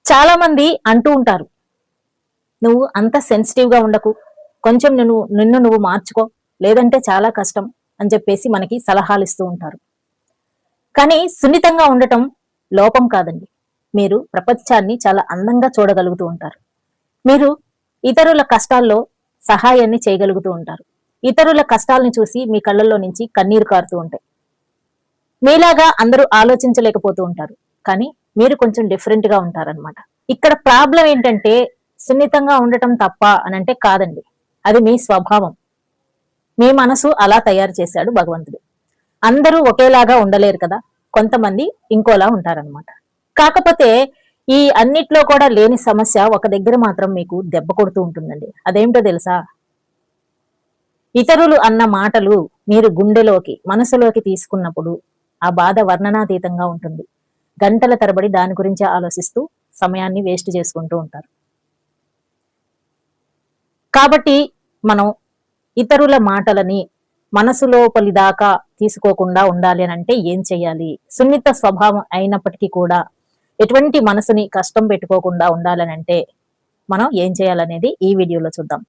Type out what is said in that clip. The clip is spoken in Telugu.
చాలా మంది అంటూ ఉంటారు, నువ్వు అంత సెన్సిటివ్ గా ఉండకు, కొంచెం నిన్ను నువ్వు మార్చుకో, లేదంటే చాలా కష్టం అని చెప్పేసి మనకి సలహాలు ఇస్తూ ఉంటారు. కానీ సున్నితంగా ఉండటం లోపం కాదండి. మీరు ప్రపంచాన్ని చాలా అందంగా చూడగలుగుతూ ఉంటారు. మీరు ఇతరుల కష్టాల్లో సహాయాన్ని చేయగలుగుతూ ఉంటారు. ఇతరుల కష్టాలను చూసి మీ కళ్ళల్లో నుంచి కన్నీరు కారుతూ ఉంటాయి. మీలాగా అందరూ ఆలోచించలేకపోతూ ఉంటారు. కానీ మీరు కొంచెం డిఫరెంట్ గా ఉంటారనమాట. ఇక్కడ ప్రాబ్లం ఏంటంటే సున్నితంగా ఉండటం తప్ప అనంటే కాదండి. అది మీ స్వభావం. మీ మనసు అలా తయారు చేశాడు భగవంతుడు. అందరూ ఒకేలాగా ఉండలేరు కదా. కొంతమంది ఇంకోలా ఉంటారనమాట. కాకపోతే ఈ అన్నిట్లో కూడా లేని సమస్య ఒక దగ్గర మాత్రం మీకు దెబ్బ కొడుతూ ఉంటుందండి. అదేంటో తెలుసా? ఇతరులు అన్న మాటలు మీరు గుండెలోకి, మనసులోకి తీసుకున్నప్పుడు ఆ బాధ వర్ణనాతీతంగా ఉంటుంది. గంటల తరబడి దాని గురించి ఆలోచిస్తూ సమయాన్ని వేస్ట్ చేసుకుంటూ ఉంటారు. కాబట్టి మనం ఇతరుల మాటలని మనసు లోపలి దాకా తీసుకోకుండా ఉండాలి అని అంటే ఏం చెయ్యాలి? సున్నిత స్వభావం అయినప్పటికీ కూడా ఎటువంటి మనసుని కష్టం పెట్టుకోకుండా ఉండాలని అంటే మనం ఏం చేయాలనేది ఈ వీడియోలో చూద్దాం.